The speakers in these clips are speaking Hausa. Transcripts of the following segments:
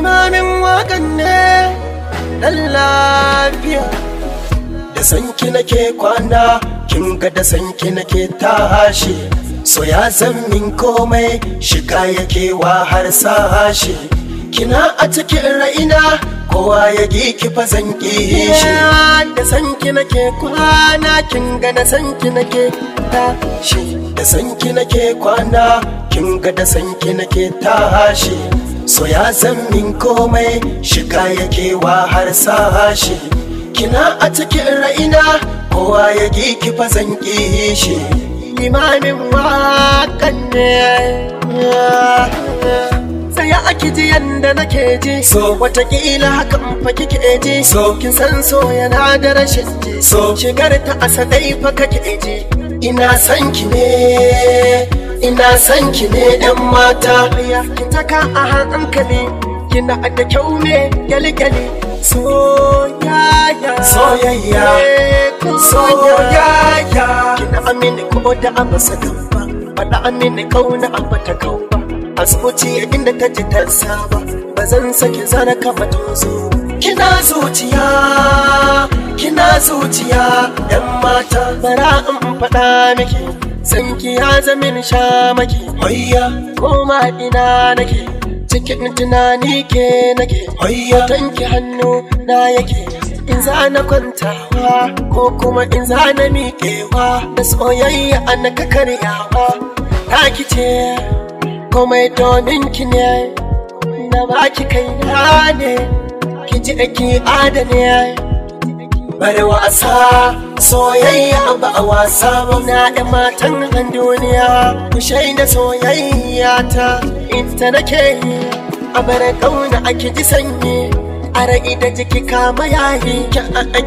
limamin wakan ne dan lafiya. Da sanki nake kwana, kin ga da sanki nake tashi. So ya zan min komai, shiga yake wa har sashi. Kina a cikin raina, kowa ya ki fa zan ki shi. Da sanki nake kwana, kin ga da sanki nake tashi. Da sanki nake kwana, kin ga da sanki nake tashi. So ya zan min komai, shiga yake wa har sashi. Kina a cikin raina, kowa ya ki fa zan ki shi. Limamin wakan ne. Tsaya a kiji yanda nake ji, so watakila hakan fa kike ji, so kin san so yana da rashin ji, so shigar ta asadai fa kake ji. Ina san ki ne, ina san ki ne ɗan mata. Kin taka a hankali, kina da kyau ne gali-gali. Soyayya, soyayya, soyayya. Kina amini ko da amsa gaba, faɗa amini kauna a bata kau ba. Asibiti inda ta ji ta saba, ba zan saki zana kama tozo. Kina zuciya, kina zuciya, yan mata. Bara in faɗa miki, sanki ya zamin shamaki. Hayya, koma ina nake, cikin tunani ke nake. Hayya, tanki hannu na yake, in za na kwantawa ko kuma in za na miƙewa. Da soyayya an ka karyawa, ta kice komai domin ki ne, na baki kai na ne, ki ji ki adane. Bari wasa, soyayya ba a wasa ba. Na ɗan matan han duniya, ku shaida soyayya ta, ita nake yi. A bar kauna ake ji sanyi, a rai da jiki kama yayi.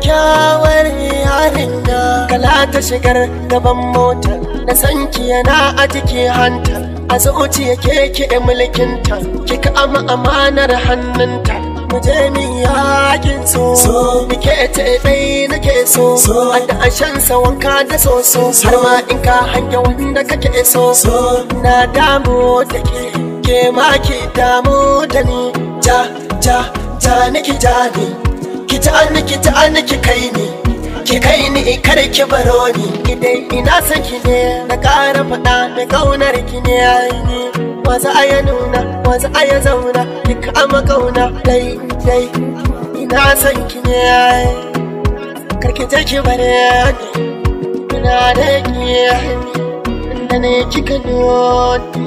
Kyawar yarinya, kala ta shigar gaban mota, na sanki yana a jiki hanta. A zuciya ke kiɗe mulkinta, kika amanar hannunta. Muje min yakin so, nike ta ɗai nake so. A da ashansa wanka da soso, har ma in ka hanya wanda kake so. Na damu da ke ma ki damu da ni. Ja, ja, ja niki ja ni, ki ja ni, ki ja ni, ki kai ni. Ki kai ni kar ki baro ni, idan ina son ki ne, na ƙara faɗa da ƙaunar ki ne ni. Wasu aya nuna, wasu aya zauna, ki kama ƙauna dai dai, ina son ki ne. Kar ki je ki bare ni, ina da ki, inda ne kika nuna.